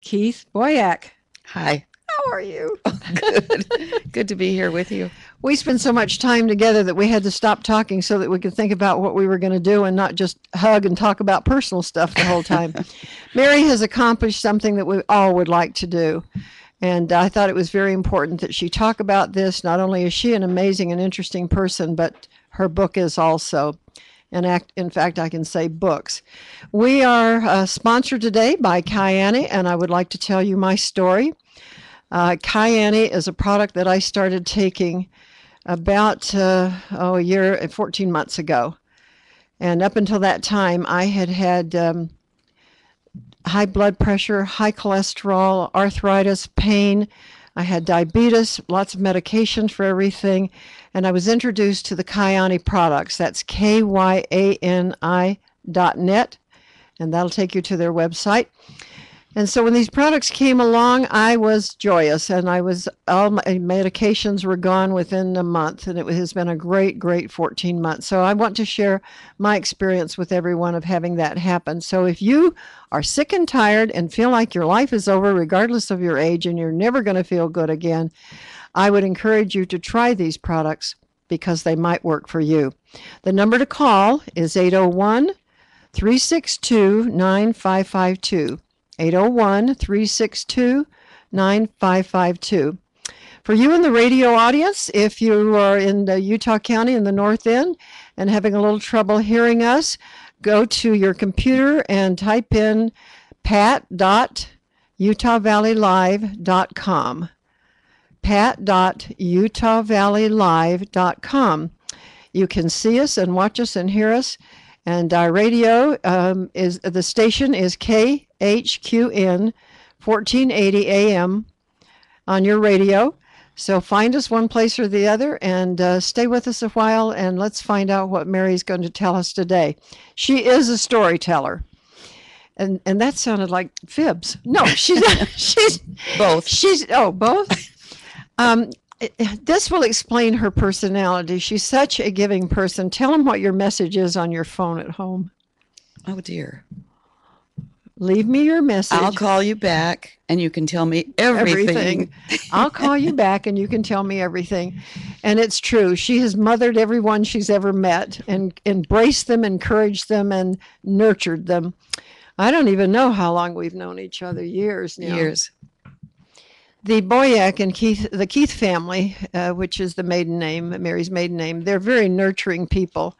Keith Boyack. Hi. How are you? Good. Good to be here with you. We spent so much time together that we had to stop talking so that we could think about what we were going to do and not just hug and talk about personal stuff the whole time. Mary has accomplished something that we all would like to do. And I thought it was very important that she talk about this. Not only is she an amazing and interesting person, but her book is also. In fact, I can say books. We are sponsored today by Kyani, and I would like to tell you my story. Kyani is a product that I started taking about a year and 14 months ago. And up until that time, I had high blood pressure, high cholesterol, arthritis, pain. I had diabetes, lots of medications for everything. And I was introduced to the Kyani products. That's kyani.net. And that'll take you to their website. And so when these products came along, I was joyous, and all my medications were gone within a month, and it has been a great, great 14 months. So I want to share my experience with everyone of having that happen. So if you are sick and tired and feel like your life is over, regardless of your age, and you're never going to feel good again, I would encourage you to try these products because they might work for you. The number to call is 801-362-9552. 801-362-9552. For you in the radio audience, if you are in the Utah County in the North End and having a little trouble hearing us, go to your computer and type in pat.utahvalleylive.com. pat.utahvalleylive.com. You can see us and watch us and hear us. And our radio the station is KHQN 1480 AM on your radio. So find us one place or the other and stay with us a while, and let's find out what Mary's going to tell us today. She is a storyteller. And that sounded like fibs. No, she's Both. Both. This will explain her personality. She's such a giving person. Tell them what your message is on your phone at home. Oh, dear. Leave me your message. I'll call you back, and you can tell me everything. I'll call you back, and you can tell me everything. And it's true. She has mothered everyone she's ever met and embraced them, encouraged them, and nurtured them. I don't even know how long we've known each other. Years now. Years. The Boyack and the Keith family, which is the maiden name, Mary's maiden name, they're very nurturing people.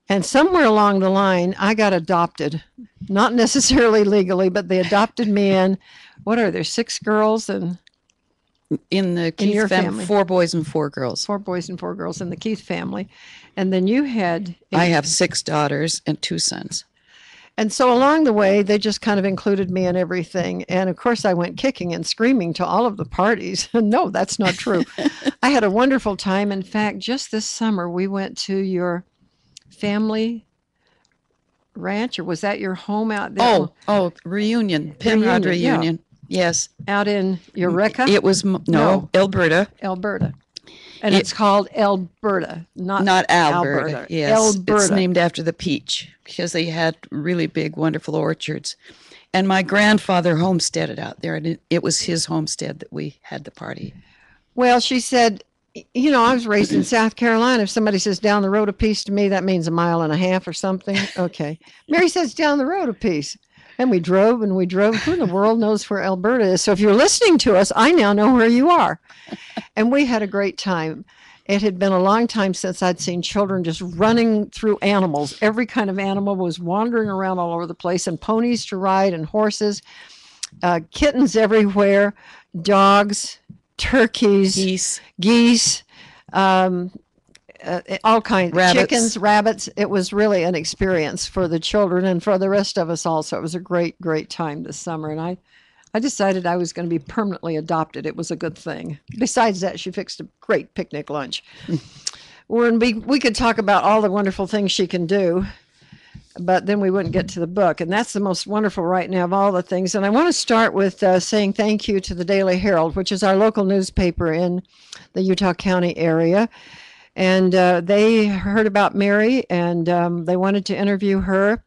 And somewhere along the line, I got adopted. Not necessarily legally, but they adopted me in. What are there, 6 girls? And in the Keith family, 4 boys and 4 girls. 4 boys and 4 girls in the Keith family. And then you had... I have 6 daughters and 2 sons. And so along the way, they just kind of included me in everything. And of course, I went kicking and screaming to all of the parties. No, that's not true. I had a wonderful time. In fact, just this summer, we went to your family ranch, or was that your home out there? Oh, reunion, Penrod reunion. Yeah. Yes. Out in Eureka? It was, no, Alberta. Alberta. And it's called Alberta, not Alberta. Yes, Alberta. It's named after the peach because they had really big, wonderful orchards. And my grandfather homesteaded out there, and it was his homestead that we had the party. Well, she said, you know, I was raised in South Carolina. If somebody says down the road a piece to me, that means a mile and a half or something. Okay. Mary says down the road a piece. And we drove and we drove. Who in the world knows where Alberta is? So if you're listening to us, I now know where you are. And we had a great time. It had been a long time since I'd seen children just running through animals. Every kind of animal was wandering around all over the place, and ponies to ride and horses, kittens everywhere, dogs, turkeys, geese, all kinds, chickens, rabbits. It was really an experience for the children and for the rest of us also. It was a great, great time this summer. And I decided I was going to be permanently adopted. It was a good thing. Besides that, she fixed a great picnic lunch. We could talk about all the wonderful things she can do, but then we wouldn't get to the book. And that's the most wonderful right now of all the things. And I want to start with saying thank you to the Daily Herald, which is our local newspaper in the Utah County area. And they heard about Mary, and they wanted to interview her.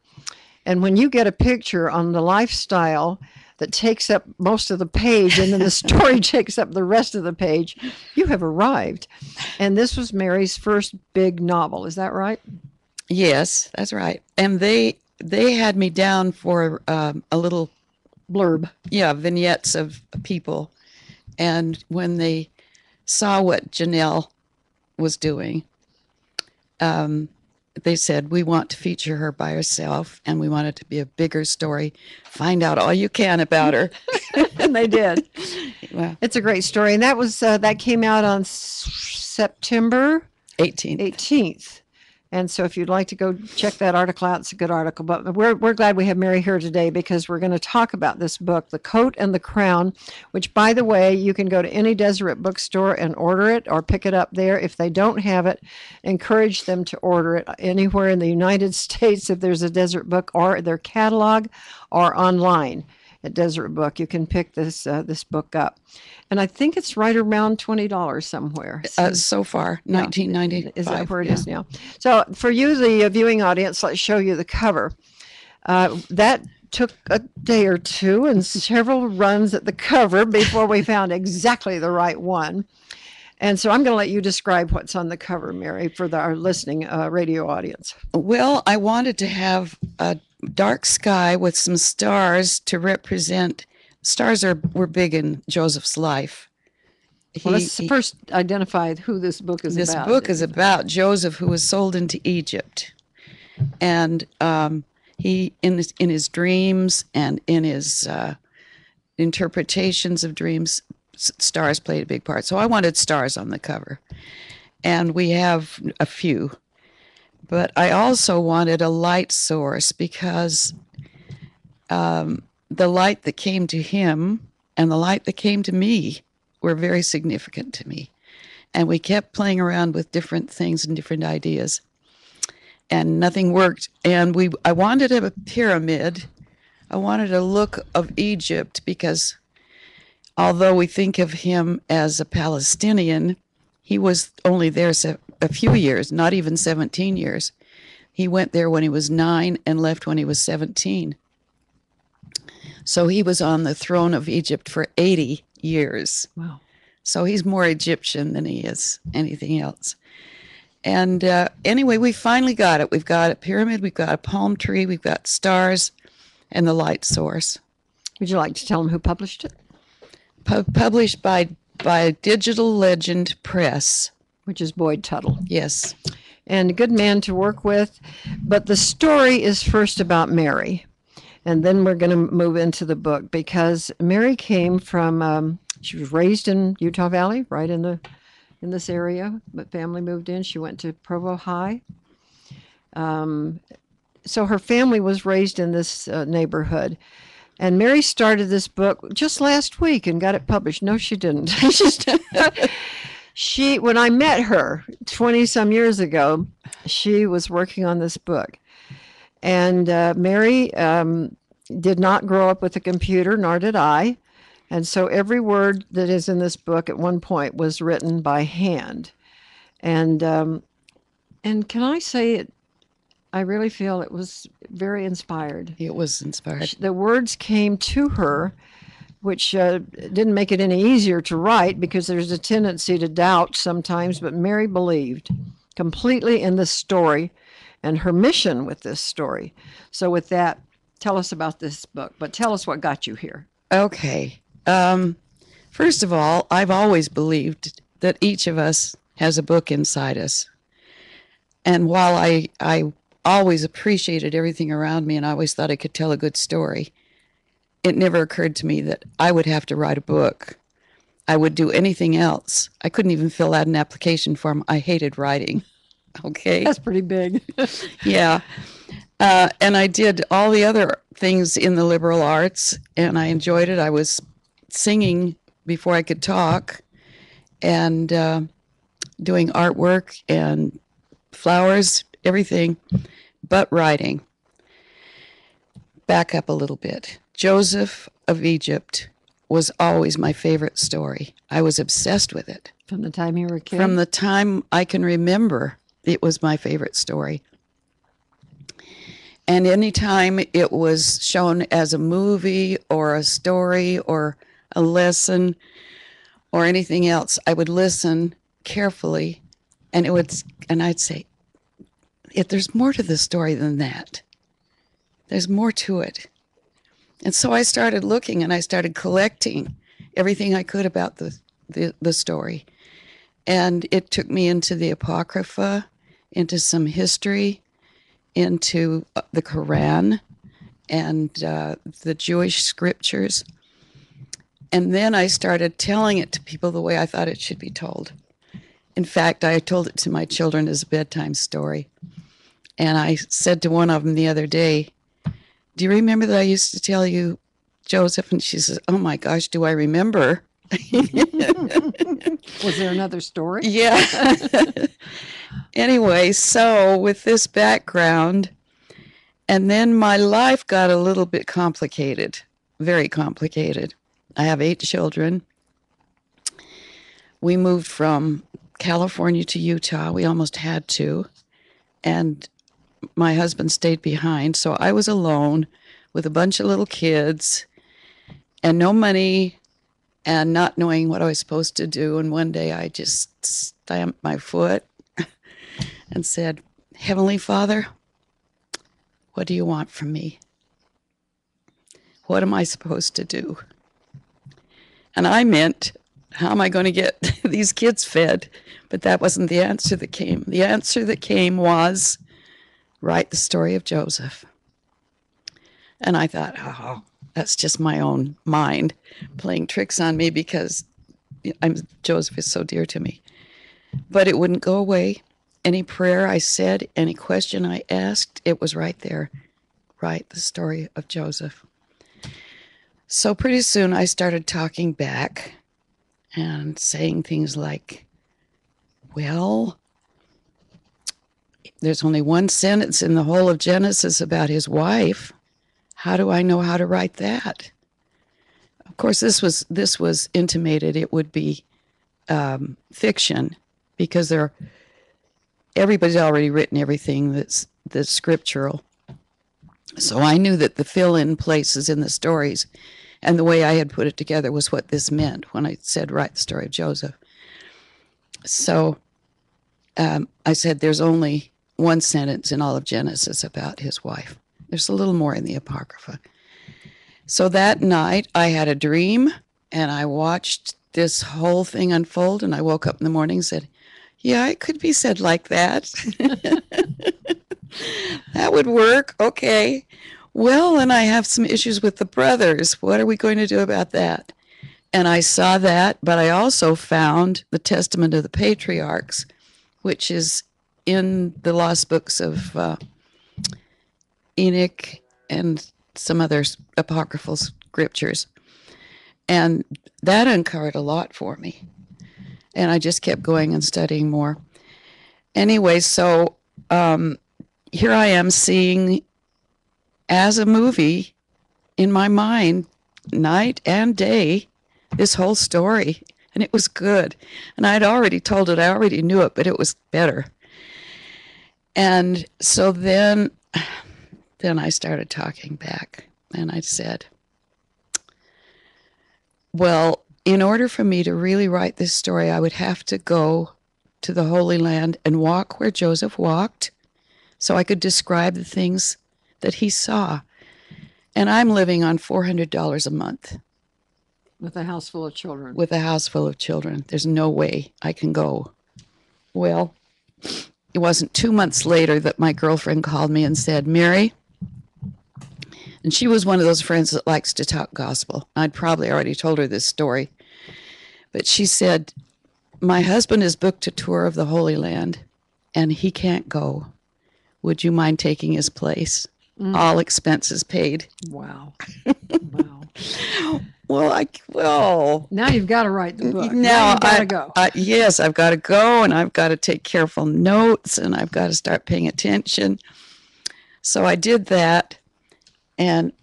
And when you get a picture on the lifestyle that takes up most of the page, and then the story takes up the rest of the page, you have arrived. And this was Mary's first big novel. Is that right? Yes, that's right. And they had me down for a little Blurb. yeah, vignettes of people. And when they saw what Janelle was doing, they said, we want to feature her by herself, and we want it to be a bigger story. Find out all you can about her. And they did. Well, It's a great story. And that was that came out on September 18th. And so if you'd like to go check that article out, it's a good article. But we're glad we have Mary here today, because we're going to talk about this book, The Coat and the Crown, which, by the way, you can go to any Deseret bookstore and order it or pick it up there. If they don't have it, encourage them to order it anywhere in the United States if there's a Deseret book, or their catalog, or online at Deseret Book. You can pick this book up. And I think it's right around $20 somewhere. so far, yeah. $19.95. Is that where it is now? So for you, the viewing audience, let's show you the cover. That took a day or two and several runs at the cover before we found exactly the right one. And so I'm going to let you describe what's on the cover, Mary, for our listening radio audience. Well, I wanted to have a dark sky with some stars to represent. Stars were big in Joseph's life. Well, let's first identify who this book is about. This book is about Joseph, who was sold into Egypt. And he, in his dreams and in his interpretations of dreams, stars played a big part. So I wanted stars on the cover. And we have a few. But I also wanted a light source, because the light that came to him and the light that came to me were very significant to me. And we kept playing around with different things and different ideas, and nothing worked. And I wanted a pyramid. I wanted a look of Egypt, because although we think of him as a Palestinian, he was only there a few years, not even 17 years. He went there when he was 9 and left when he was 17. So he was on the throne of Egypt for 80 years. Wow. So he's more Egyptian than he is anything else. And anyway, we finally got it. We've got a pyramid, we've got a palm tree, we've got stars, and the light source. Would you like to tell them who published it? Published by Digital Legend Press. Which is Boyd Tuttle. Yes. And a good man to work with. But the story is first about Mary. And then we're going to move into the book, because Mary came from, she was raised in Utah Valley, right in this area, but family moved in. She went to Provo High. So her family was raised in this neighborhood. And Mary started this book just last week and got it published. No, she didn't. When I met her 20 some years ago, she was working on this book. And Mary did not grow up with a computer, nor did I. And so every word that is in this book at one point was written by hand. And can I say it? I really feel it was very inspired. It was inspired. The words came to her, which didn't make it any easier to write, because there's a tendency to doubt sometimes. But Mary believed completely in this story and her mission with this story. So with that, tell us about this book, but tell us what got you here. Okay. First of all, I've always believed that each of us has a book inside us. And while I always appreciated everything around me and I always thought I could tell a good story, it never occurred to me that I would have to write a book. I would do anything else. I couldn't even fill out an application form. I hated writing. Okay. That's pretty big. Yeah. And I did all the other things in the liberal arts, and I enjoyed it. I was singing before I could talk, and doing artwork and flowers, everything, but writing. Back up a little bit. Joseph of Egypt was always my favorite story. I was obsessed with it. From the time you were a kid? From the time I can remember, it was my favorite story. And anytime it was shown as a movie or a story or a lesson or anything else, I would listen carefully, and I'd say, if there's more to the story than that, there's more to it. And so I started looking, and I started collecting everything I could about the story. And it took me into the Apocrypha, into some history, into the Quran and the Jewish scriptures. And then I started telling it to people the way I thought it should be told. In fact, I told it to my children as a bedtime story. And I said to one of them the other day, do you remember that I used to tell you Joseph? And she says, oh my gosh, do I remember? Was there another story? Yeah. Anyway, so with this background, and then my life got a little bit complicated, very complicated. I have 8 children. We moved from California to Utah. We almost had to. And my husband stayed behind. So I was alone with a bunch of little kids and no money and not knowing what I was supposed to do. And one day I just stamped my foot and said, Heavenly Father, what do you want from me? What am I supposed to do? And I meant, how am I going to get these kids fed? But that wasn't the answer that came. The answer that came was, write the story of Joseph. And I thought, oh, that's just my own mind playing tricks on me because Joseph is so dear to me. But it wouldn't go away. Any prayer I said, any question I asked, it was right there. Write the story of Joseph. So pretty soon I started talking back and saying things like, well, there's only one sentence in the whole of Genesis about his wife. How do I know how to write that? Of course, this was intimated it would be fiction because everybody's already written everything that's scriptural. So I knew that the fill-in places in the stories and the way I had put it together was what this meant when I said write the story of Joseph. So I said there's only one sentence in all of Genesis about his wife. There's a little more in the Apocrypha. So that night I had a dream and I watched this whole thing unfold, and I woke up in the morning and said, yeah, it could be said like that. That would work. Okay. Well, and I have some issues with the brothers. What are we going to do about that? And I saw that, but I also found the Testament of the Patriarchs, which is in the lost books of Enoch and some other apocryphal scriptures. And that uncovered a lot for me. And I just kept going and studying more. Anyway, so here I am seeing as a movie in my mind, night and day, this whole story. And it was good. And I'd already told it. I already knew it, but it was better. And so then I started talking back. And I said, well, in order for me to really write this story, I would have to go to the Holy Land and walk where Joseph walked so I could describe the things that he saw. And I'm living on $400 a month. With a house full of children. With a house full of children. There's no way I can go. Well, it wasn't 2 months later that my girlfriend called me and said, Mary, and she was one of those friends that likes to talk gospel. I'd probably already told her this story. But she said, my husband has booked a tour of the Holy Land, and he can't go. Would you mind taking his place? All expenses paid. Wow. Wow. Well, now you've got to write the book. Now you've got to go. Yes, I've got to go, and I've got to take careful notes, and I've got to start paying attention. So I did that and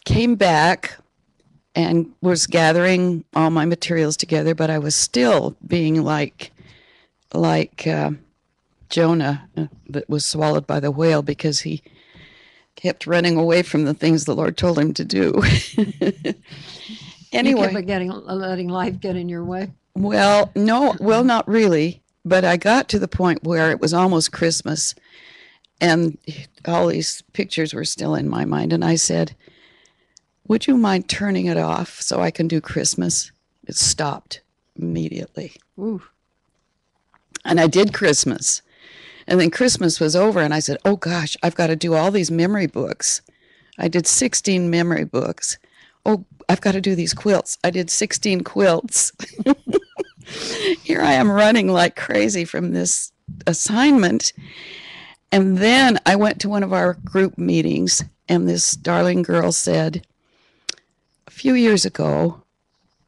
came back and was gathering all my materials together, but I was still being like Jonah that was swallowed by the whale because he kept running away from the things the Lord told him to do. Anyway. You kept letting life get in your way? Well, no, well, not really. But I got to the point where it was almost Christmas and all these pictures were still in my mind. And I said, would you mind turning it off so I can do Christmas? It stopped immediately. Ooh. And I did Christmas. And then Christmas was over and I said, oh gosh, I've got to do all these memory books. I did 16 memory books. Oh, I've got to do these quilts. I did 16 quilts. Here I am running like crazy from this assignment. And then I went to one of our group meetings and this darling girl said, a few years ago,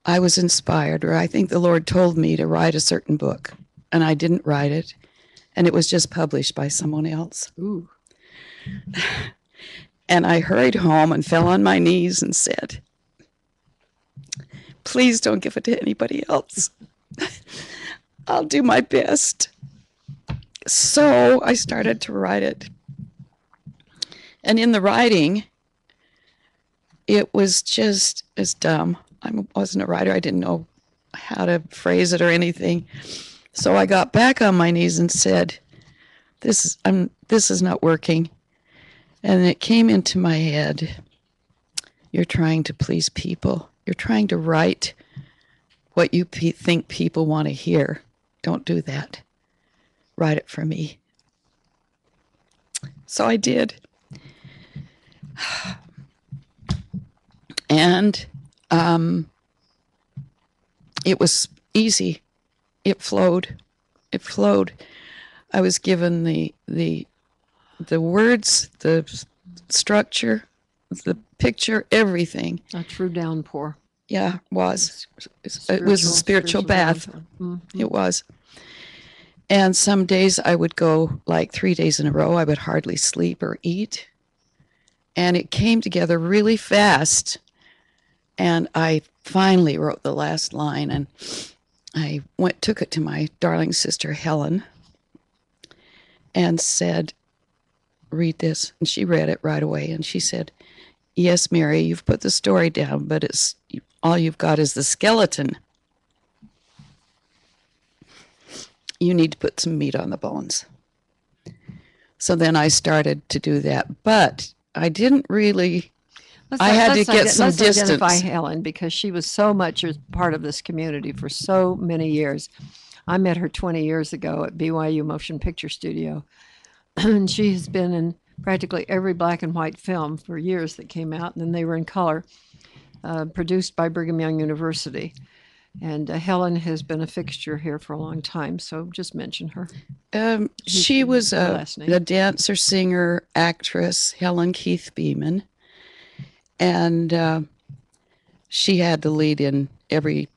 I was inspired, or I think the Lord told me to write a certain book, and I didn't write it, and it was just published by someone else. Ooh. And I hurried home and fell on my knees and said, please don't give it to anybody else. I'll do my best. So I started to write it. And in the writing, it was just as dumb. I wasn't a writer. I didn't know how to phrase it or anything. So I got back on my knees and said, this is not working. And it came into my head, you're trying to please people. You're trying to write what you think people want to hear. Don't do that. Write it for me. So I did. And it was easy. It flowed. It flowed. I was given the words, the structure, the picture, everything. A true downpour. Yeah, it was. It was a spiritual bath. Mm-hmm. It was. And some days I would go like 3 days in a row. I would hardly sleep or eat. And it came together really fast. And I finally wrote the last line. And I took it to my darling sister, Helen, and said, read this. And she read it right away. And she said, yes, Mary, you've put the story down, but all you've got is the skeleton. You need to put some meat on the bones. So then I started to do that, but I didn't really, I had to get some distance. Let's identify Helen because she was so much a part of this community for so many years. I met her 20 years ago at BYU Motion Picture Studio, and she has been in practically every black and white film for years that came out, and then they were in color, produced by Brigham Young University. And Helen has been a fixture here for a long time, so just mention her. She was a dancer, singer, actress, Helen Keith Beeman. And she had the lead in every,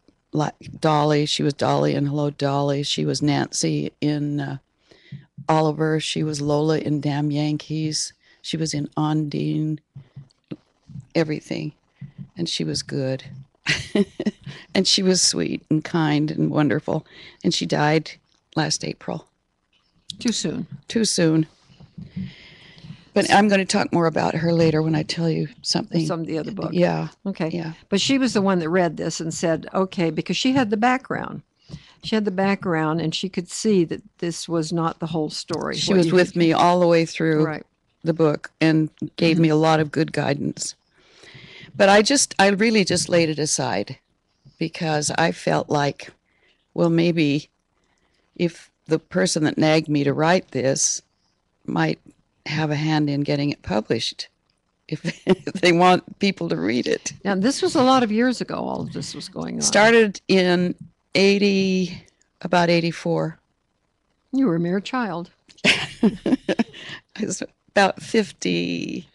Dolly. She was Dolly in Hello, Dolly. She was Nancy in Oliver. She was Lola in Damn Yankees. She was in Ondine, everything. And she was good. And she was sweet and kind and wonderful. And she died last April. Too soon. Too soon. But I'm going to talk more about her later when I tell you something. Some of the other book. Yeah. Okay. Yeah. But she was the one that read this and said, okay, because she had the background. She had the background and she could see that this was not the whole story. She was with me all the way through the book and gave me a lot of good guidance. But I really just laid it aside because I felt like, well, maybe if the person that nagged me to write this might have a hand in getting it published if they want people to read it. Now, this was a lot of years ago, all of this was going on. Started in about 84. You were a mere child. I was about 50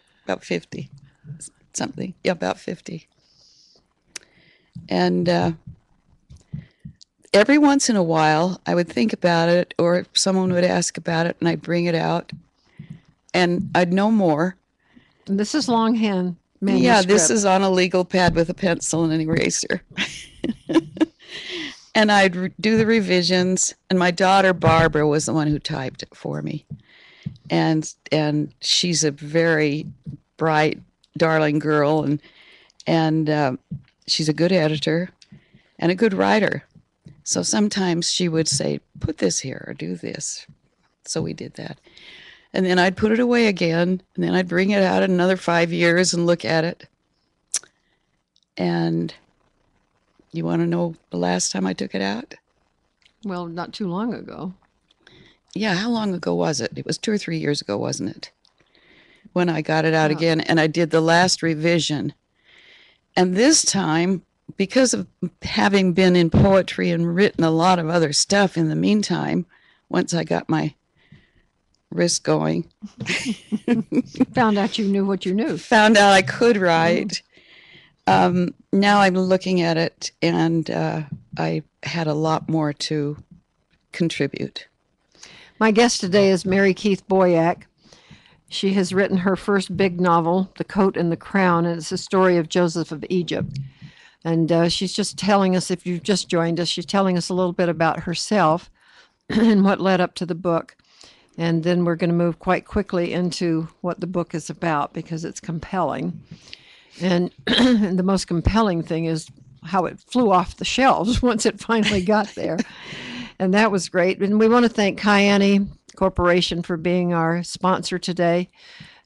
something. Yeah, about 50. And every once in a while, I would think about it, or someone would ask about it, and I'd bring it out, and I'd know more. And this is longhand manuscript. Yeah, this is on a legal pad with a pencil and an eraser. And I'd do the revisions, and my daughter, Barbara, was the one who typed it for me. and she's a very bright, darling girl, and she's a good editor and a good writer. So sometimes she would say, "Put this here or do this." So we did that. And then I'd put it away again, and then I'd bring it out in another 5 years and look at it. And you want to know the last time I took it out? Well, not too long ago. Yeah, how long ago was it? It was 2 or 3 years ago, wasn't it? When I got it out again, and I did the last revision. And this time, because of having been in poetry and written a lot of other stuff in the meantime, once I got my wrist going, Found out you knew what you knew. found out I could write. Now I'm looking at it, and I had a lot more to contribute. My guest today is Mary Keith Boyack. She has written her first big novel, The Coat and the Crown, and it's the story of Joseph of Egypt. And she's just telling us, if you've just joined us, she's telling us a little bit about herself and what led up to the book. And then we're going to move quite quickly into what the book is about because it's compelling. And the most compelling thing is how it flew off the shelves once it finally got there. And that was great. And we want to thank Kyani Corporation for being our sponsor today.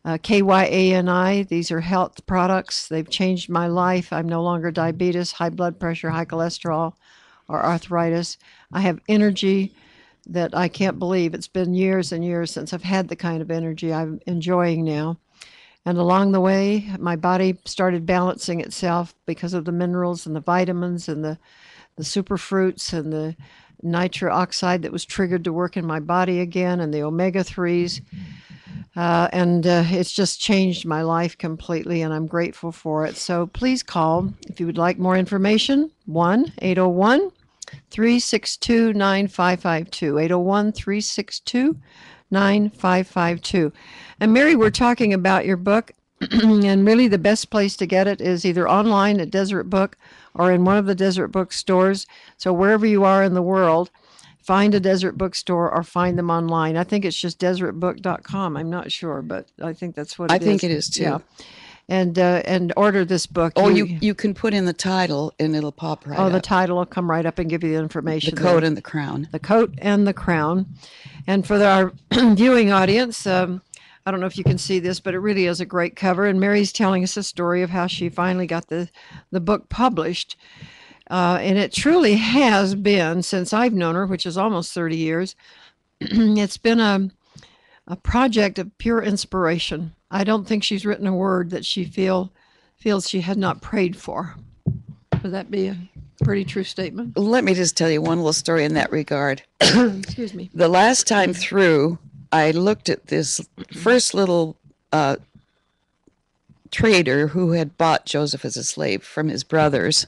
KYANI, these are health products. They've changed my life. I'm no longer diabetes, high blood pressure, high cholesterol, or arthritis. I have energy that I can't believe. It's been years and years since I've had the kind of energy I'm enjoying now. And along the way, my body started balancing itself because of the minerals and the vitamins and the superfruits and the nitro oxide that was triggered to work in my body again, and the omega-3s. And it's just changed my life completely, and I'm grateful for it. So please call if you would like more information, 1-801-362-9552, 801-362-9552. And Mary, we're talking about your book, and really the best place to get it is either online at Deseret Book or in one of the Deseret Book stores. So wherever you are in the world, find a Deseret Bookstore or find them online. I think it's just deseretbook.com. I'm not sure, but I think that's what it is. I think it is too. Yeah. And order this book. Or you can put in the title and it'll pop right up. Oh, the title will come right up and give you the information. The Coat and the Crown. The Coat and the Crown. And for our viewing audience, I don't know if you can see this, but it really is a great cover. And Mary's telling us a story of how she finally got the book published. And it truly has been, since I've known her, which is almost 30 years, it's been a project of pure inspiration. I don't think she's written a word that she feels she had not prayed for. Would that be a pretty true statement? Let me just tell you one little story in that regard. Excuse me. The last time through, I looked at this first little trader who had bought Joseph as a slave from his brothers.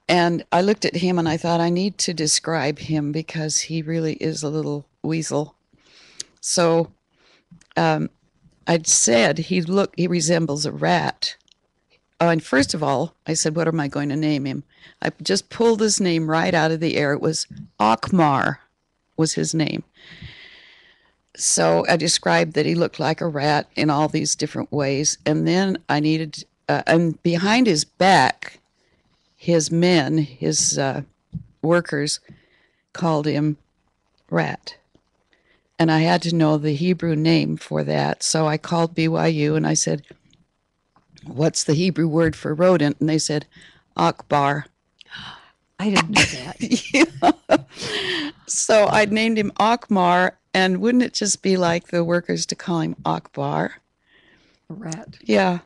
And I looked at him and I thought, I need to describe him because he really is a little weasel. So I'd said he resembles a rat. Oh, and first of all, I said, what am I going to name him? I just pulled his name right out of the air. It was Akmar was his name. So I described that he looked like a rat in all these different ways. And then I needed, and behind his back, his men, his workers, called him Rat. And I had to know the Hebrew name for that. So I called BYU and I said, what's the Hebrew word for rodent? And they said, Akbar. I didn't know that. Yeah. So I named him Akmar. And wouldn't it just be like the workers to call him Akbar? A rat. Yeah.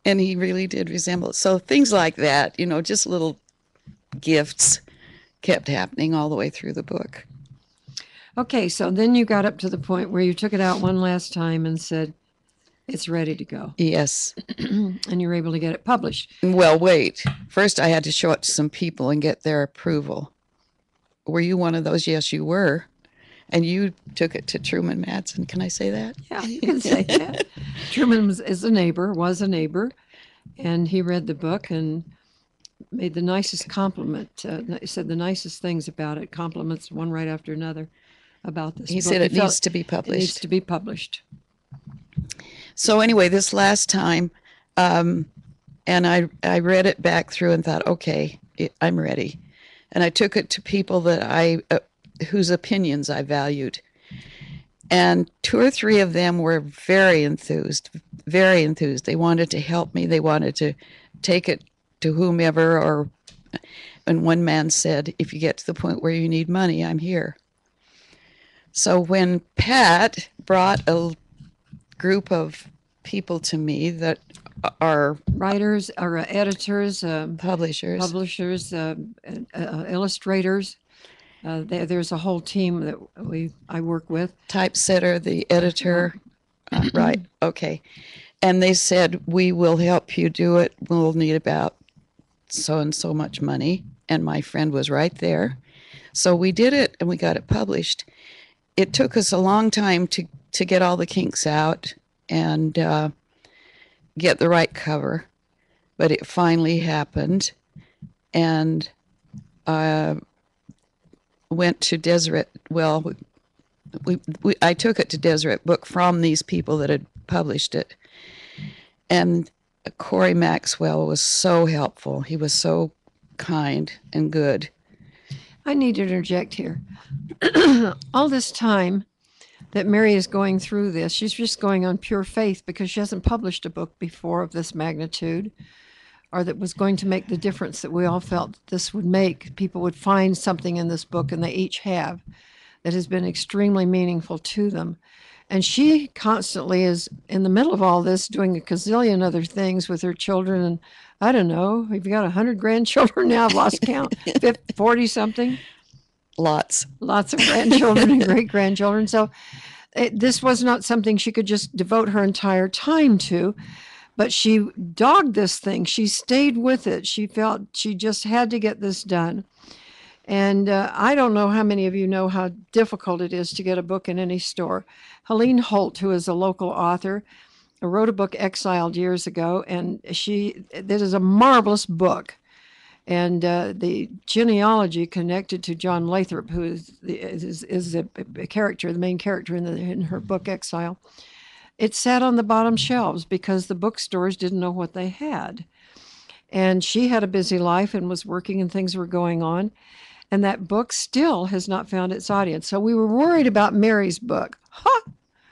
And he really did resemble it. So things like that, just little gifts kept happening all the way through the book. Okay, so then you got up to the point where you took it out one last time and said, it's ready to go. Yes. And you were able to get it published. Well, wait. First, I had to show it to some people and get their approval. Were you one of those? Yes, you were. And you took it to Truman Madsen. Can I say that? Yeah, you can say that. Truman was a neighbor, and he read the book and made the nicest compliment. He said the nicest things about it, compliments one right after another. about this He book. said it felt needs to be it needs published. to be published. So anyway, this last time, and I read it back through and thought, okay, I'm ready. And I took it to people that whose opinions I valued. And 2 or 3 of them were very enthused, very enthused. They wanted to help me. They wanted to take it to whomever, and one man said, if you get to the point where you need money, I'm here. So when Pat brought a group of people to me that are Writers or editors, publishers, illustrators. There's a whole team that I work with. typesetter, the editor, right? Okay. And they said, we will help you do it. We'll need about so and so much money. And my friend was right there. So we did it and we got it published. It took us a long time to get all the kinks out and get the right cover, but it finally happened. And went to Deseret. Well, I took it to Deseret Book from these people that had published it. And Corey Maxwell was so helpful. He was so kind and good. I need to interject here. All this time that Mary is going through this, she's just going on pure faith because she hasn't published a book before of this magnitude, or that was going to make the difference that we all felt this would make. People would find something in this book, and they each have, that has been extremely meaningful to them. And she constantly is in the middle of all this doing a gazillion other things with her children. And I don't know, we've got 100 grandchildren now. I've lost count, 40 something. Lots of grandchildren and great-grandchildren. So this was not something she could just devote her entire time to. But she dogged this thing. She stayed with it. She felt she just had to get this done. And I don't know how many of you know how difficult it is to get a book in any store. Helene Holt, who is a local author, wrote a book, Exiled, years ago. And this is a marvelous book. And the genealogy connected to John Lathrop, who is a character, the main character in her book, Exile. It sat on the bottom shelves because the bookstores didn't know what they had. And she had a busy life and was working and things were going on. And that book still has not found its audience. So we were worried about Mary's book.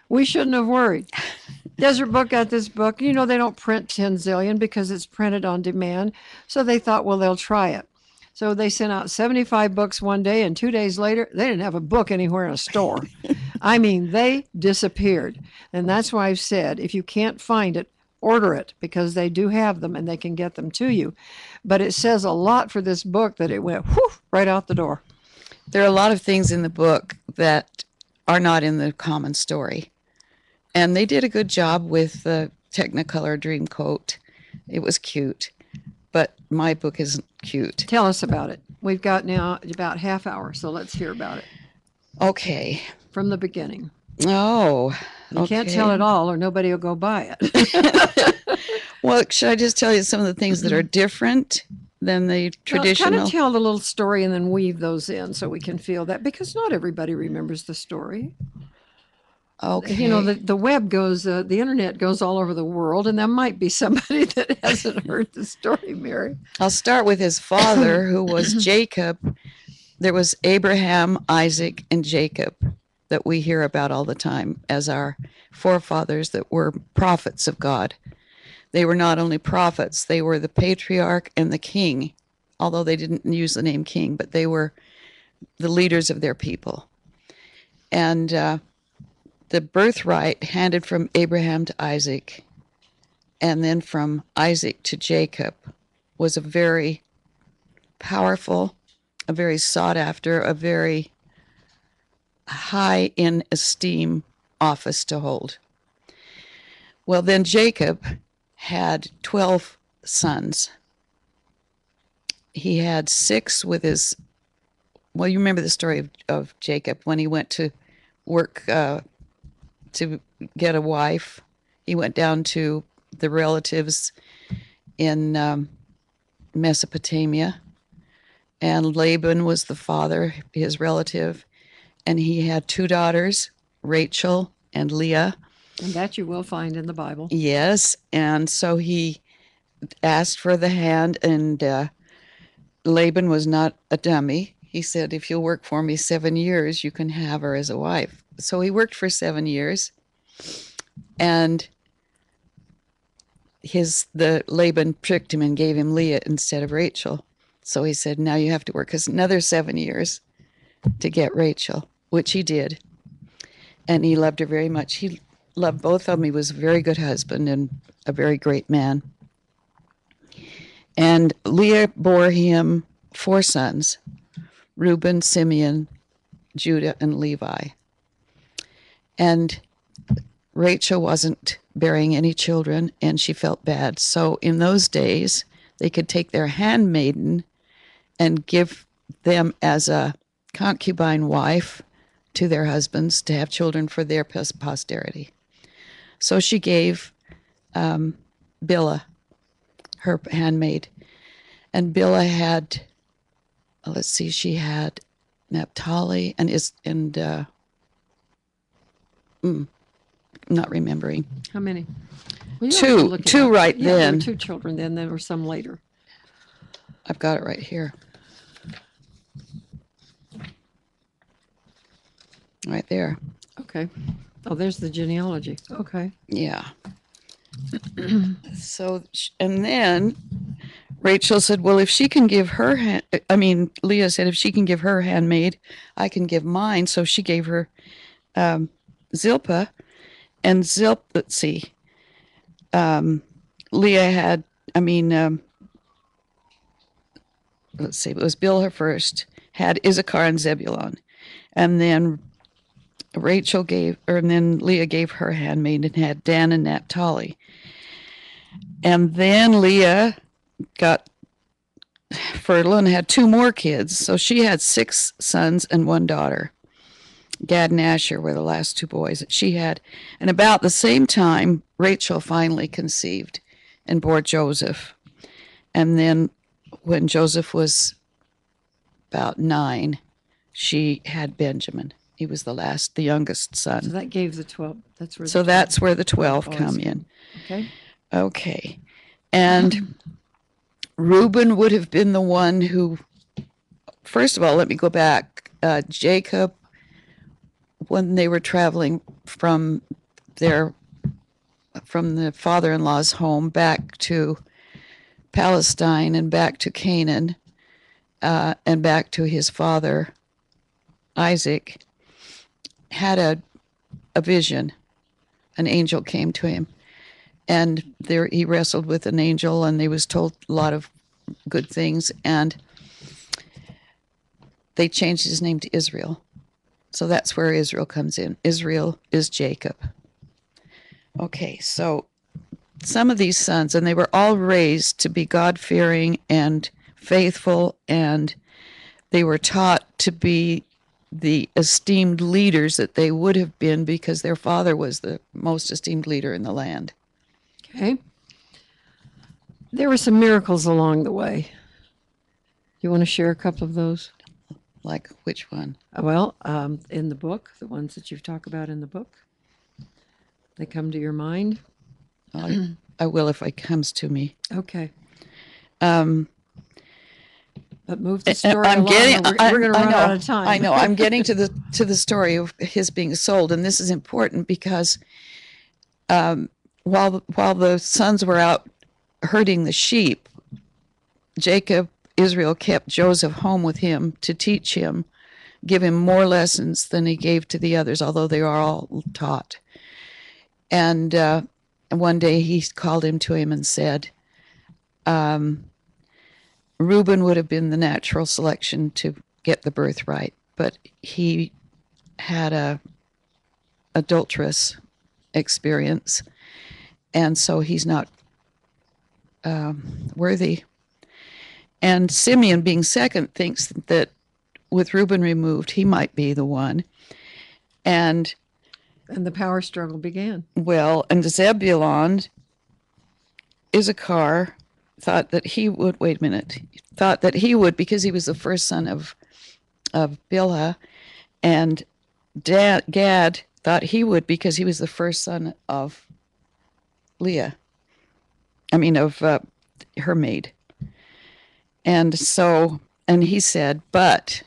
We shouldn't have worried. Desert Book got this book. You know, they don't print 10 zillion because it's printed on demand. So they thought, well, they'll try it. So they sent out 75 books one day, and 2 days later, they didn't have a book anywhere in a store. I mean, they disappeared. And that's why I've said, if you can't find it, order it, because they do have them and they can get them to you. But it says a lot for this book that it went right out the door. There are a lot of things in the book that are not in the common story. And they did a good job with the Technicolor Dreamcoat. It was cute. But my book isn't cute. Tell us about it. We've got now about half hour, so let's hear about it. Okay. From the beginning. Oh, You can't tell it all or nobody will go buy it. Well, should I just tell you some of the things that are different than the traditional? Kind of tell the little story and then weave those in so we can feel that, because not everybody remembers the story. Okay. You know, the web goes, the internet goes all over the world, and there might be somebody that hasn't heard the story, Mary. I'll start with his father, who was Jacob. There was Abraham, Isaac, and Jacob that we hear about all the time as our forefathers that were prophets of God. They were not only prophets, they were the patriarch and the king, although they didn't use the name king, but they were the leaders of their people. And the birthright handed from Abraham to Isaac and then from Isaac to Jacob was a very powerful, a very sought after, a very high in esteem office to hold. Well, then Jacob had 12 sons. He had 6 with his, well, you remember the story of Jacob when he went to work to get a wife. He went down to the relatives in Mesopotamia, and Laban was the father, his relative, and he had two daughters, Rachel and Leah. And that you will find in the Bible. Yes, and so he asked for the hand, and Laban was not a dummy. He said, if you'll work for me 7 years, you can have her as a wife. So he worked for 7 years, and the Laban tricked him and gave him Leah instead of Rachel. So he said, now you have to work another 7 years to get Rachel, which he did. And he loved her very much. He loved both of them. He was a very good husband and a very great man. And Leah bore him 4 sons, Reuben, Simeon, Judah, and Levi. And Rachel wasn't bearing any children, and she felt bad. So in those days, they could take their handmaiden and give them as a concubine wife to their husbands to have children for their posterity. So she gave Bilhah, her handmaid. And Bilhah had, let's see, she had Naphtali not remembering. How many? Well, you don't have to look it Two up. right Yeah, there then. were 2 children then. There were some later. I've got it right here. Right there. Okay. Oh, there's the genealogy. Okay. Yeah. So, and then Rachel said, well, if she can give her, Leah said, if she can give her handmaid, I can give mine. So she gave her Zilpah. And let's see, Leah had, let's see, it was Bilhah first, had Issachar and Zebulun. And then then Leah gave her handmaid and had Dan and Naphtali. And then Leah got fertile and had 2 more kids. So she had 6 sons and 1 daughter. Gad and Asher were the last 2 boys that she had. And about the same time, Rachel finally conceived and bore Joseph. And then when Joseph was about 9, she had Benjamin. He was the youngest son. So that gave the 12. That's where the 12 come in. Okay. Okay. And Reuben would have been the one who, first of all, let me go back. Jacob, when they were traveling from the father-in-law's home back to Palestine and back to Canaan, and back to his father, Isaac, had a vision. An angel came to him, and there he wrestled with an angel, and he was told a lot of good things, and they changed his name to Israel. So that's where Israel comes in. Israel is Jacob. Okay, so some of these sons, and they were all raised to be God-fearing and faithful, and they were taught to be the esteemed leaders that they would have been because their father was the most esteemed leader in the land. Okay. There were some miracles along the way. You want to share a couple of those? Like which one? Well, in the book, the ones that you've talked about in the book, they come to your mind? I will if it comes to me. Okay. But move the story I'm along. getting. We're going to run out of time. I know. I'm getting to the story of his being sold, and this is important because while the sons were out herding the sheep, Israel kept Joseph home with him to teach him, give him more lessons than he gave to the others, although they are all taught. And one day he called him to him and said, Reuben would have been the natural selection to get the birthright, but he had a adulterous experience, and so he's not worthy. And Simeon, being second, thinks that with Reuben removed, he might be the one. And the power struggle began. Well, and Zebulon, Issachar, thought that he would, because he was the first son of Bilhah, and Gad thought he would because he was the first son of Leah. I mean, of her maid. And so, and he said, but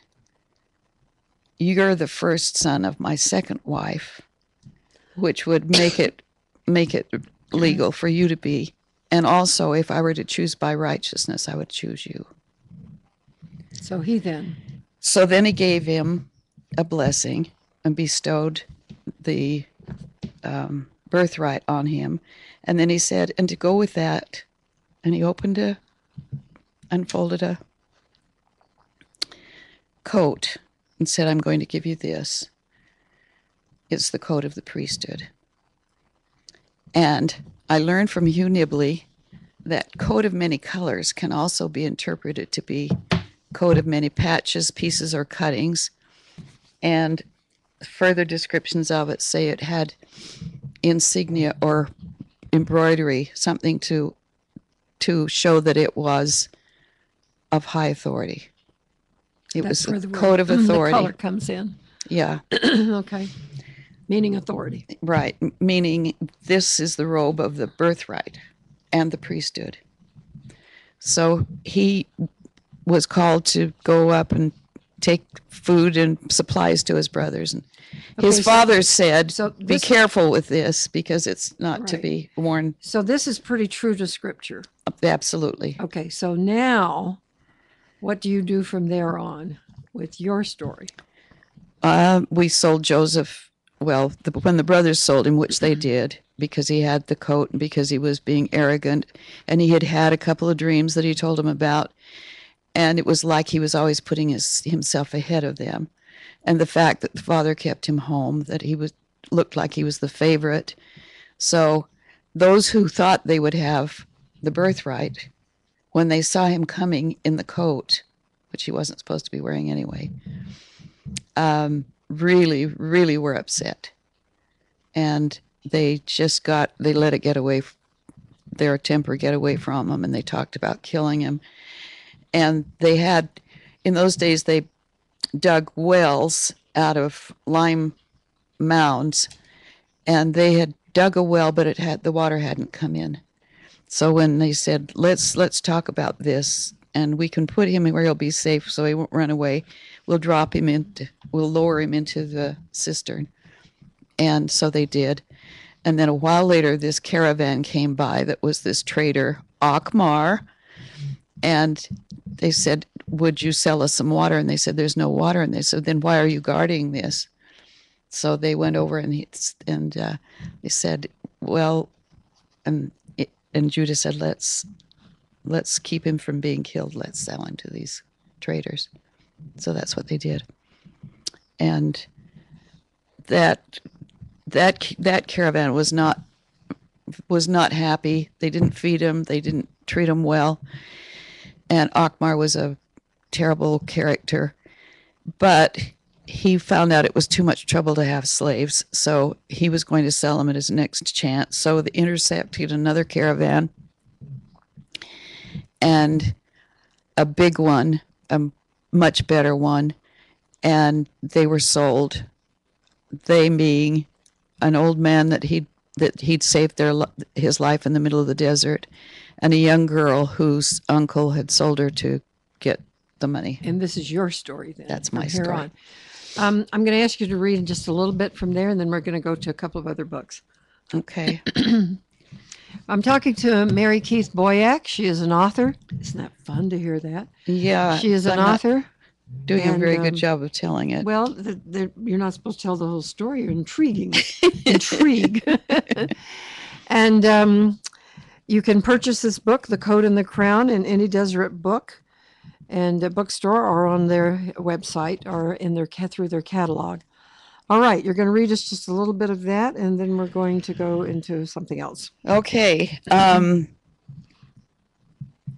you're the first son of my second wife, which would make it legal for you to be. And also, if I were to choose by righteousness, I would choose you. So he then. So then he gave him a blessing and bestowed the birthright on him. And then he said, and to go with that, and he unfolded a coat and said, I'm going to give you this. It's the coat of the priesthood. And I learned from Hugh Nibley that coat of many colors can also be interpreted to be coat of many patches, pieces, or cuttings. And further descriptions of it say it had insignia or embroidery, something to show that it was of high authority. It was a coat of authority. The color comes in. Yeah. Okay. Meaning authority. Right. Meaning this is the robe of the birthright and the priesthood. So he was called to go up and take food and supplies to his brothers. And his father said, be careful with this because it's not to be worn. So this is pretty true to scripture. Absolutely. Okay. So now what do you do from there on with your story? We sold Joseph. Well, when the brothers sold him, which they did, because he had the coat and because he was being arrogant, and he had a couple of dreams that he told them about, and it was like he was always putting himself ahead of them, and the fact that the father kept him home, that he looked like he was the favorite. So those who thought they would have the birthright, when they saw him coming in the coat, which he wasn't supposed to be wearing anyway, really, really were upset. And they let it get away, their temper get away from them, and they talked about killing him. And in those days, they dug wells out of lime mounds, and they had dug a well, but the water hadn't come in. So when they said, let's talk about this, and we can put him where he'll be safe so he won't run away, we'll lower him into the cistern. And so they did. And then a while later, this caravan came by that was this trader, Akmar, and they said, would you sell us some water? And they said, there's no water. And they said, then why are you guarding this? So they went over and they said, well, and Judah said, let's keep him from being killed. Let's sell him to these traders. So that's what they did. And that caravan was not happy. They didn't feed him. They didn't treat him well. And Akmar was a terrible character, but he found out it was too much trouble to have slaves, so he was going to sell them at his next chance. So they intercepted another caravan, and a big one, a much better one, and they were sold. They being an old man that he'd saved his life in the middle of the desert, and a young girl whose uncle had sold her to get the money. And this is your story then. That's my story. I'm going to ask you to read just a little bit from there, and then we're going to go to a couple of other books. Okay. I'm talking to Mary Keith Boyack. She is an author. Isn't that fun to hear that? Yeah. She is an author. Doing a very good job of telling it. Well, you're not supposed to tell the whole story. You're intriguing. Intrigue. And you can purchase this book, The Coat and the Crown, in any Deseret book and a bookstore, or on their website, or through their catalog. All right, you're going to read us just a little bit of that, and then we're going to go into something else. Okay.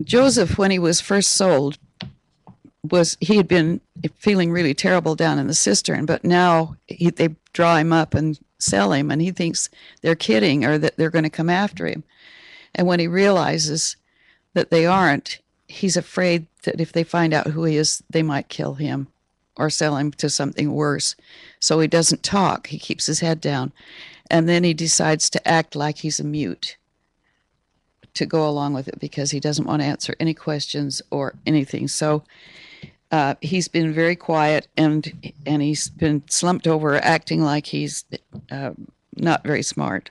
Joseph, when he was first sold, he had been feeling really terrible down in the cistern, but now they draw him up and sell him, and he thinks they're kidding or that they're going to come after him. And when he realizes that they aren't, he's afraid that if they find out who he is, they might kill him or sell him to something worse. So he doesn't talk. He keeps his head down. And then he decides to act like he's a mute to go along with it because he doesn't want to answer any questions or anything. So he's been very quiet, and he's been slumped over, acting like he's not very smart.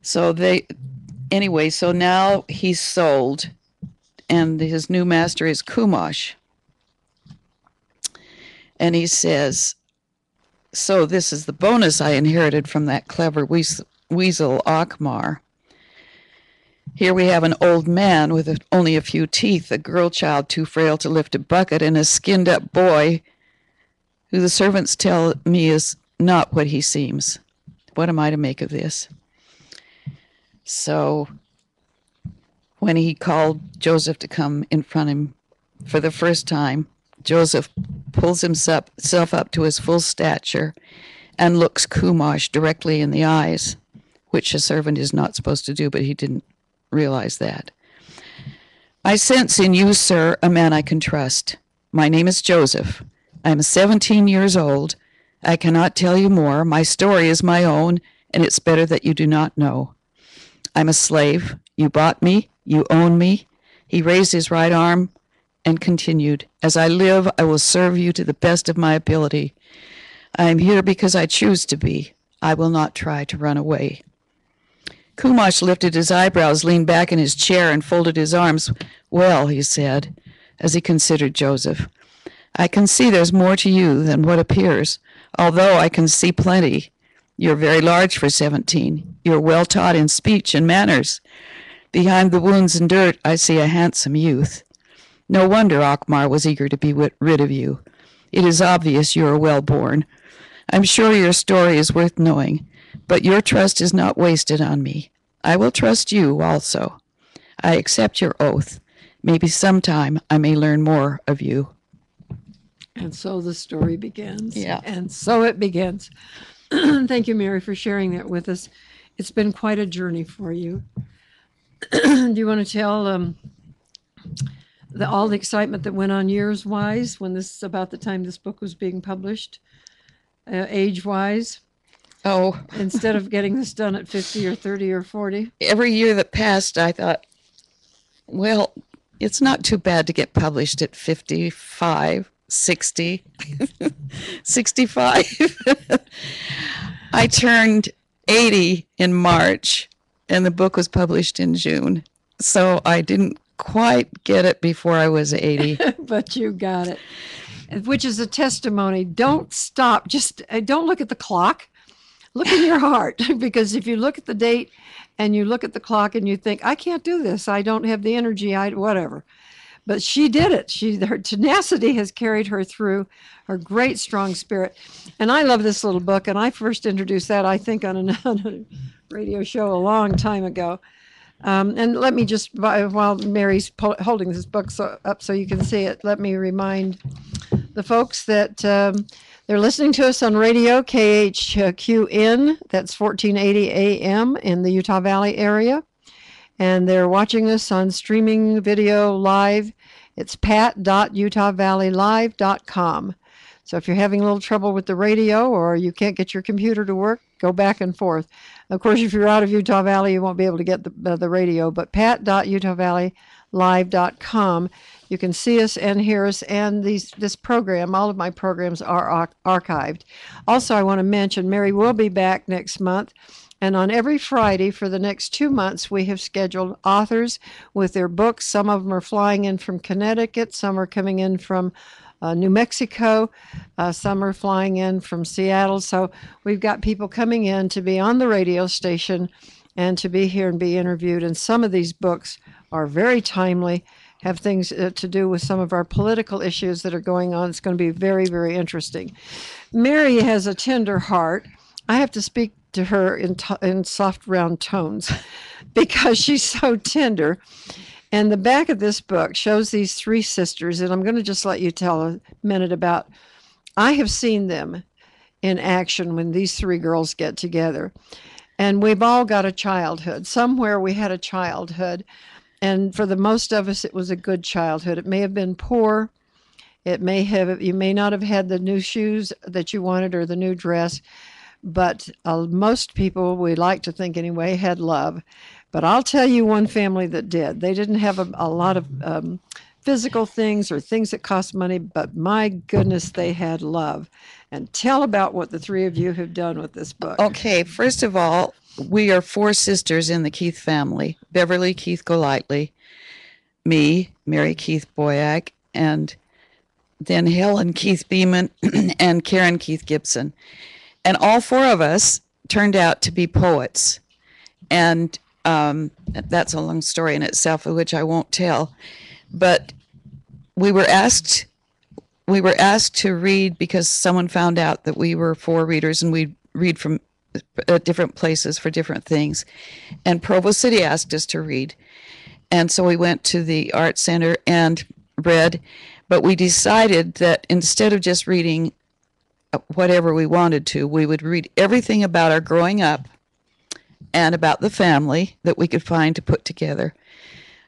So so now he's sold, and his new master is Kumash. And he says, so this is the bonus I inherited from that clever weasel Akmar. Here we have an old man with only a few teeth, a girl child too frail to lift a bucket, and a skinned-up boy who the servants tell me is not what he seems. What am I to make of this? So when he called Joseph to come in front of him for the first time, Joseph pulls himself up to his full stature and looks Kumash directly in the eyes, which a servant is not supposed to do, but he didn't realize that. I sense in you, sir, a man I can trust. My name is Joseph. I am 17 years old. I cannot tell you more. My story is my own, and it's better that you do not know. I'm a slave. You bought me. You own me. He raised his right arm and continued, as I live, I will serve you to the best of my ability. I am here because I choose to be. I will not try to run away. Kumash lifted his eyebrows, leaned back in his chair, and folded his arms. Well, he said, as he considered Joseph, I can see there's more to you than what appears, although I can see plenty. You're very large for 17. You're well taught in speech and manners. Behind the wounds and dirt, I see a handsome youth. No wonder Akmar was eager to be rid of you. It is obvious you are well born. I'm sure your story is worth knowing, but your trust is not wasted on me. I will trust you also. I accept your oath. Maybe sometime I may learn more of you. And so the story begins. Yeah. And so it begins. Thank you, Mary, for sharing that with us. It's been quite a journey for you. Do you want to tell all the excitement that went on years-wise when this about the time this book was being published, age-wise? Oh. Instead of getting this done at 50 or 30 or 40? Every year that passed, I thought, well, it's not too bad to get published at 55, 60, 65. I turned 80 in March, and the book was published in June. So I didn't quite get it before I was 80. But you got it, which is a testimony. Don't stop. Just don't look at the clock. Look in your heart, because if you look at the date and you look at the clock and you think, I can't do this, I don't have the energy, whatever. But she did it. Her tenacity has carried her through, her great, strong spirit. And I love this little book. And I first introduced that, I think, on a radio show a long time ago. And let me just, while Mary's holding this book up so you can see it, let me remind the folks that they're listening to us on radio, KHQN, that's 1480 AM in the Utah Valley area. And they're watching us on streaming video live. It's pat.utahvalleylive.com. So if you're having a little trouble with the radio or you can't get your computer to work, go back and forth. Of course, if you're out of Utah Valley, you won't be able to get the radio, but pat.utahvalleylive.com. You can see us and hear us, and this program, all of my programs are archived. Also, I want to mention Mary will be back next month. And on every Friday for the next 2 months, we have scheduled authors with their books. Some of them are flying in from Connecticut. Some are coming in from New Mexico. Some are flying in from Seattle. So we've got people coming in to be on the radio station and to be here and be interviewed. And some of these books are very timely, have things to do with some of our political issues that are going on. It's going to be very, very interesting. Mary has a tender heart. I have to speak to her in soft, round tones because she's so tender. And the back of this book shows these three sisters, and I'm going to just let you tell a minute about, I have seen them in action when these three girls get together. And we've all got a childhood. Somewhere we had a childhood. And for the most of us, it was a good childhood. It may have been poor. You may not have had the new shoes that you wanted or the new dress, but most people, we like to think anyway, had love. But I'll tell you one family that did. They didn't have a lot of physical things or things that cost money, but my goodness, they had love. And tell about what the three of you have done with this book. Okay, first of all, we are four sisters in the Keith family. Beverly Keith Golightly, me, Mary Keith Boyack, and then Helen Keith Beeman and Karen Keith Gibson. And all four of us turned out to be poets. And that's a long story in itself, which I won't tell. But we were asked to read because someone found out that we were four readers and we'd read from different places for different things. And Provo City asked us to read. And so we went to the Art Center and read. But we decided that instead of just reading whatever we wanted to, we would read everything about our growing up and about the family that we could find to put together.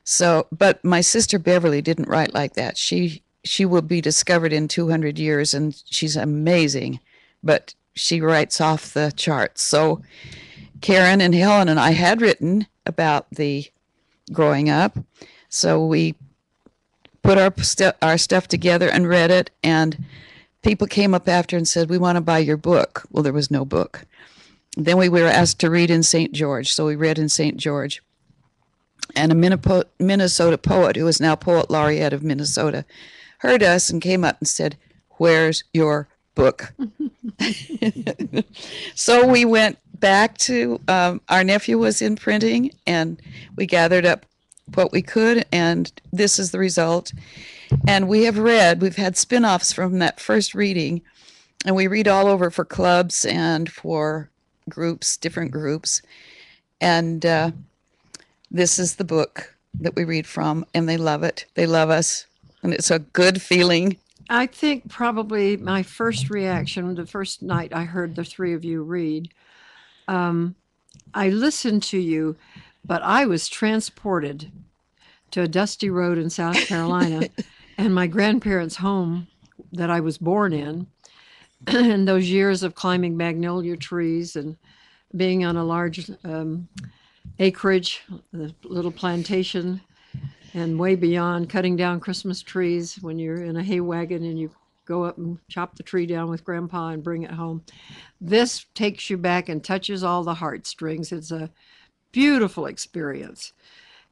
So, but my sister Beverly didn't write like that. She will be discovered in 200 years, and she's amazing, but she writes off the charts. So Karen and Helen and I had written about the growing up. So we put our stuff together and read it, and people came up after and said, "We want to buy your book." Well, there was no book. Then we were asked to read in St. George, so we read in St. George. And a Minnesota poet, who is now Poet Laureate of Minnesota, heard us and came up and said, "Where's your book?" So we went back to, our nephew was in printing, and we gathered up what we could, and this is the result. And we've had spin-offs from that first reading, and we read all over for clubs and for groups, different groups. And this is the book that we read from, and they love it. They love us, and it's a good feeling. I think probably my first reaction, the first night I heard the three of you read, I listened to you, but I was transported to a dusty road in South Carolina and my grandparents' home that I was born in, and those years of climbing magnolia trees and being on a large acreage, a little plantation, and way beyond cutting down Christmas trees when you're in a hay wagon and you go up and chop the tree down with Grandpa and bring it home. This takes you back and touches all the heartstrings. It's a beautiful experience.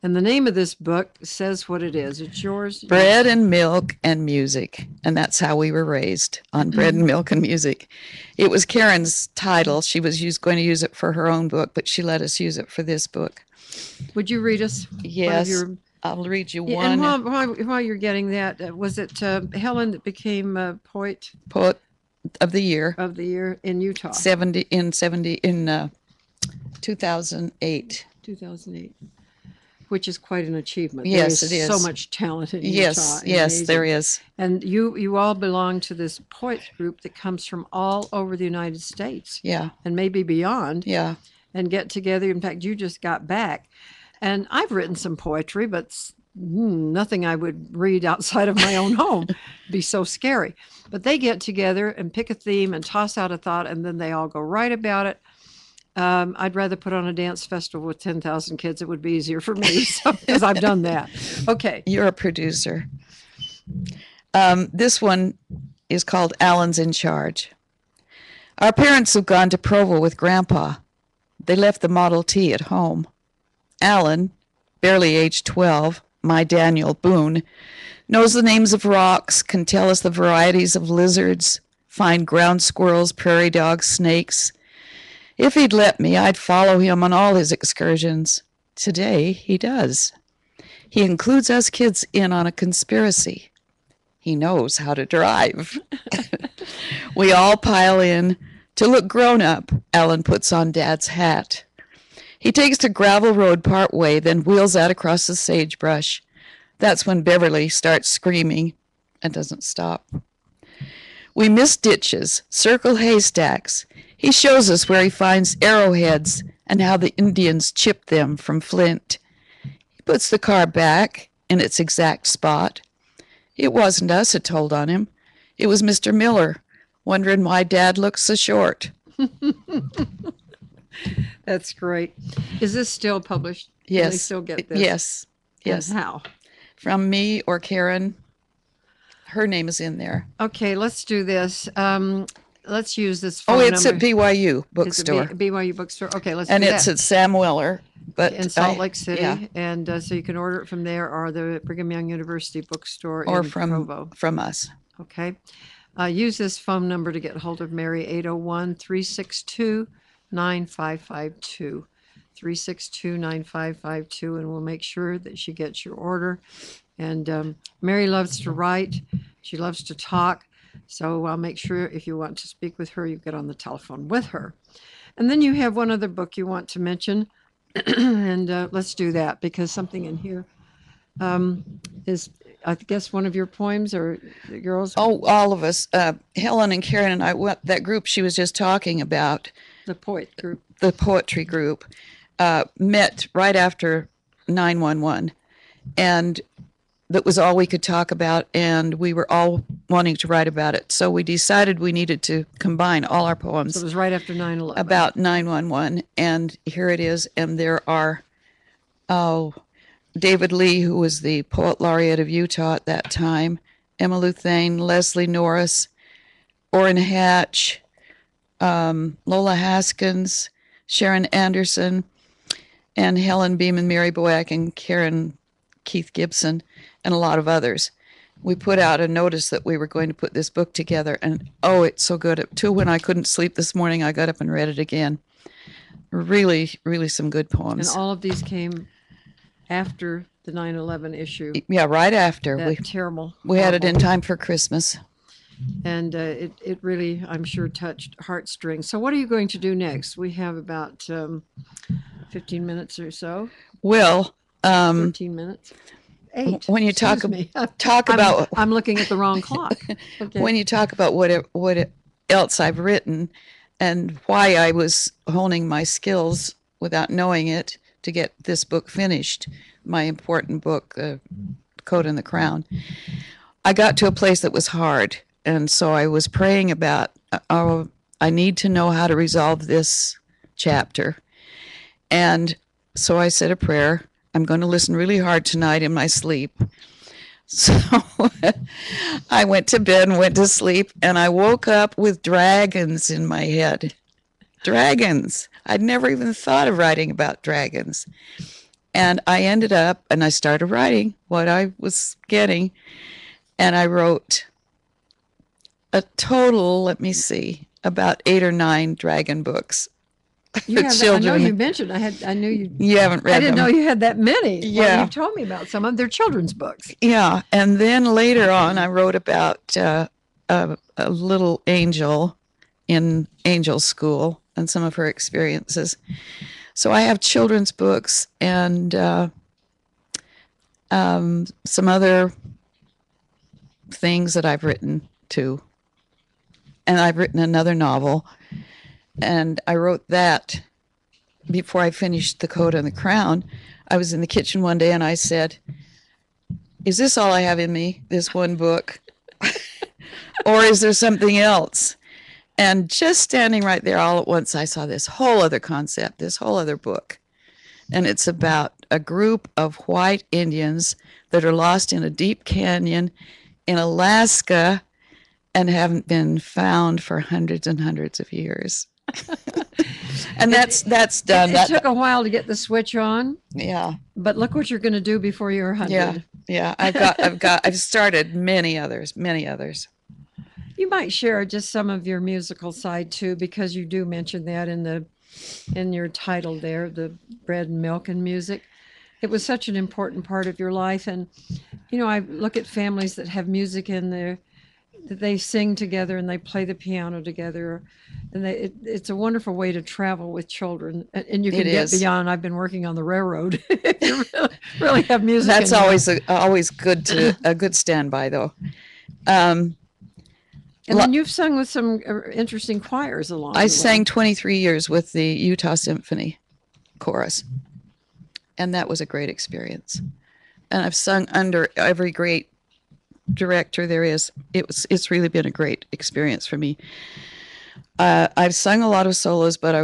And the name of this book says what it is. It's yours. Bread and Milk and Music. And that's how we were raised, on bread and milk and music. It was Karen's title. She was going to use it for her own book, but she let us use it for this book. Would you read us? Yes, I'll read you one. And while you're getting that, was it Helen that became Poet of the Year in Utah? 2008. 2008. Which is quite an achievement. Yes, it is. So much talent in Utah. Yes, there is. And you all belong to this poets group that comes from all over the United States. Yeah. And maybe beyond. Yeah. And get together. In fact, you just got back. And I've written some poetry, but nothing I would read outside of my own home. It'd be so scary. But they get together and pick a theme and toss out a thought, and then they all go write about it. I'd rather put on a dance festival with 10,000 kids. It would be easier for me because I've done that. Okay. You're a producer. This one is called Alan's in Charge. Our parents have gone to Provo with Grandpa. They left the Model T at home. Alan, barely age 12, my Daniel Boone, knows the names of rocks, can tell us the varieties of lizards, find ground squirrels, prairie dogs, snakes. If he'd let me, I'd follow him on all his excursions. Today, he does. He includes us kids in on a conspiracy. He knows how to drive. We all pile in. To look grown up, Alan puts on Dad's hat. He takes to gravel road part way, then wheels out across the sagebrush. That's when Beverly starts screaming and doesn't stop. We miss ditches, circle haystacks. He shows us where he finds arrowheads and how the Indians chipped them from flint. He puts the car back in its exact spot. It wasn't us that told on him. It was Mr. Miller, wondering why Dad looked so short. That's great. Is this still published? Can they Yes. still get this? Yes. Yes. And how? From me or Karen. Her name is in there. Okay, let's do this. Let's use this Oh, phone it's number. at BYU It's bookstore. at BYU bookstore. Okay, let's And do it's that. at Sam Weller. But In Salt Lake City, yeah. and so you can order it from there or the Brigham Young University bookstore Or in Provo. from us. Okay. Use this phone number to get hold of Mary, 801-362-9552. 362-9552, and we'll make sure that she gets your order. And Mary loves to write. She loves to talk. So I'll make sure if you want to speak with her, you get on the telephone with her. And then you have one other book you want to mention. And let's do that, because something in here is, I guess, one of your poems, or the girls? Oh, all of us. Helen and Karen and I, that group she was just talking about, The poet group. the poetry group, met right after 9/11. And that was all we could talk about, and we were all wanting to write about it. So we decided we needed to combine all our poems So it was right after 9/11. about 9/11, and here it is. And there are, David Lee, who was the Poet Laureate of Utah at that time, Emma Luthane, Leslie Norris, Orrin Hatch, Lola Haskins, Sharon Anderson, and Helen Beeman, Mary Boyack, and Karen Keith Gibson, and a lot of others. We put out a notice that we were going to put this book together, and oh, it's so good. Too, when I couldn't sleep this morning, I got up and read it again. Really, really some good poems. And all of these came after the 9/11 issue. Yeah, right after. That terrible. We had it in horrible. time for Christmas. And it really, I'm sure, touched heartstrings. So what are you going to do next? We have about 15 minutes or so. Well, 13 minutes. 8. when you talk Excuse me. about I'm looking at the wrong clock. Okay. when you talk about what else I've written and why I was honing my skills without knowing it to get this book finished, my important book, Coat and the Crown, I got to a place that was hard. And so I was praying about, I need to know how to resolve this chapter. And so I said a prayer. I'm going to listen really hard tonight in my sleep. So I went to bed and went to sleep, and I woke up with dragons in my head. Dragons. I'd never even thought of writing about dragons. And I ended up, and I started writing what I was getting, and I wrote a total, let me see, about 8 or 9 dragon books. You have that, I know you mentioned. I knew you. You haven't read I didn't them. know you had that many. Yeah. Well, you've told me about some of them. They're children's books. Yeah, and then later on, I wrote about a little angel in angel school and some of her experiences. So I have children's books and some other things that I've written too. And I've written another novel, and I wrote that before I finished The Coat and the Crown. I was in the kitchen one day and I said, is this all I have in me, this one book? Or is there something else? And just standing right there all at once, I saw this whole other concept, this whole other book. And it's about a group of white Indians that are lost in a deep canyon in Alaska and haven't been found for hundreds and hundreds of years. And that's done. It took a while to get the switch on. Yeah. But look what you're going to do before you're 100. Yeah. I've started many others. You might share just some of your musical side too, because you do mention that in your title there, the bread and milk and music. It was such an important part of your life. And, you know, I look at families that have music in there, that they sing together and they play the piano together. And it's a wonderful way to travel with children. And you can get beyond, I've been working on the railroad. You really have music. That's always good a good standby though. And then you've sung with some interesting choirs along the way. I sang 23 years with the Utah Symphony Chorus. And that was a great experience. And I've sung under every great director there is. It's really been a great experience for me. I've sung a lot of solos, but I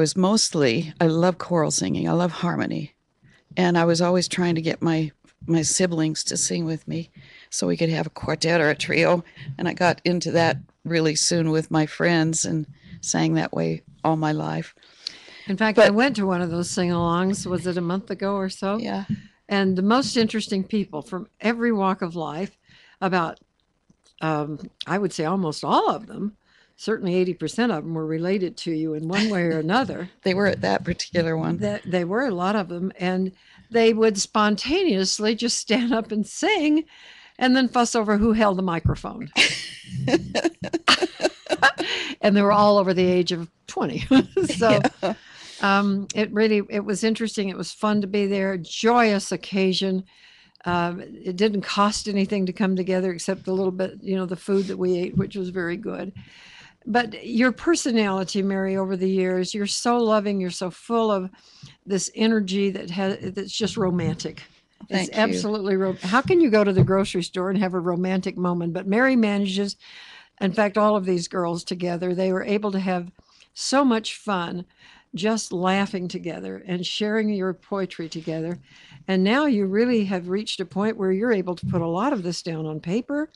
love choral singing. I love harmony. And I was always trying to get my siblings to sing with me so we could have a quartet or a trio. And I got into that really soon with my friends and sang that way all my life. In fact, I went to one of those sing-alongs. Was it a month ago or so? Yeah. And the most interesting people from every walk of life, about, I would say almost all of them, certainly 80% of them were related to you in one way or another. They were at that particular one. They were, a lot of them. And they would spontaneously just stand up and sing and then fuss over who held the microphone. And they were all over the age of 20. So yeah. It was interesting. It was fun to be there. Joyous occasion. It didn't cost anything to come together except a little bit, the food that we ate, which was very good. But your personality, Mary, over the years, you're so loving. You're so full of this energy that's just romantic. Thank It's you. absolutely how can you go to the grocery store and have a romantic moment? But Mary manages. In fact, all of these girls together, they were able to have so much fun just laughing together and sharing your poetry together. And now you really have reached a point where you're able to put a lot of this down on paper,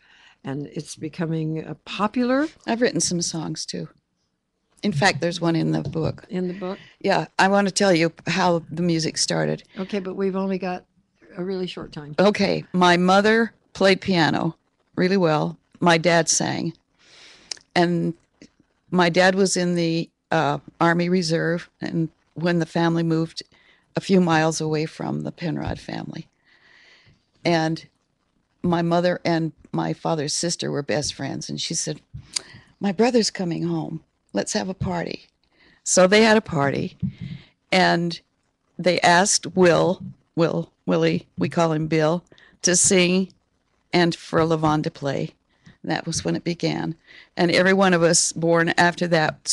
and it's becoming popular. I've written some songs too. In fact, there's one in the book. In the book? Yeah, I want to tell you how the music started. Okay, but we've only got a really short time. Okay, my mother played piano really well. My dad sang. And my dad was in the Army Reserve, and when the family moved a few miles away from the Penrod family. And my mother and my father's sister were best friends, and she said, "My brother's coming home. Let's have a party." So they had a party, and they asked Willie, we call him Bill, to sing and for Levon to play. And that was when it began. And every one of us born after that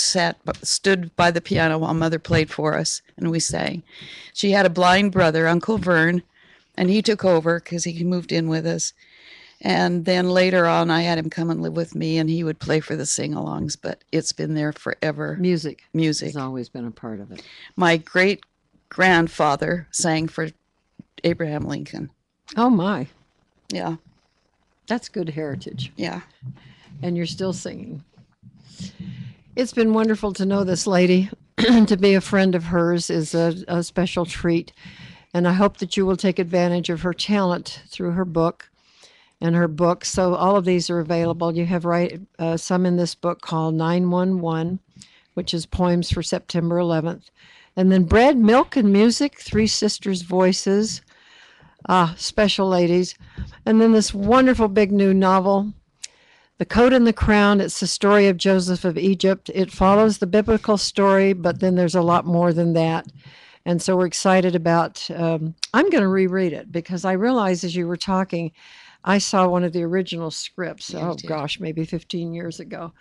stood by the piano while Mother played for us, and we sang. She had a blind brother, Uncle Vern, and he took over because he moved in with us. And then later on, I had him come and live with me, and he would play for the sing-alongs, but it's been there forever. Music Music has always been a part of it. My great-grandfather sang for Abraham Lincoln. Oh, my. Yeah. That's good heritage. Yeah. And you're still singing. It's been wonderful to know this lady. To be a friend of hers is a special treat. And I hope that you will take advantage of her talent through her book and her books. So all of these are available. You have some in this book called 911, which is poems for September 11th. And then Bread, Milk, and Music, Three Sisters' Voices. Special ladies. And then this wonderful big new novel, The Coat and the Crown. It's the story of Joseph of Egypt. It follows the biblical story, but then there's a lot more than that. And so we're excited about, I'm going to reread it because I realized as you were talking, I saw one of the original scripts, gosh, maybe 15 years ago.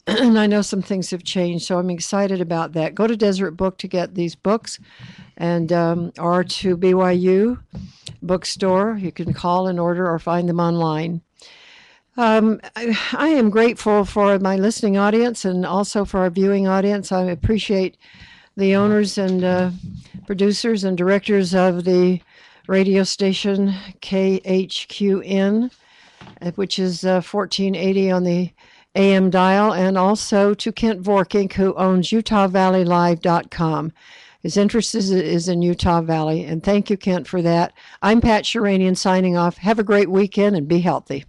And I know some things have changed, so I'm excited about that. Go to Deseret Book to get these books, and or to BYU bookstore. You can call and order or find them online. I am grateful for my listening audience and also for our viewing audience. I appreciate the owners and producers and directors of the radio station KHQN, which is 1480 on the AM dial, and also to Kent Vorkink, who owns UtahValleyLive.com. His interest is in Utah Valley, and thank you, Kent, for that. I'm Pat Sheranian signing off. Have a great weekend and be healthy.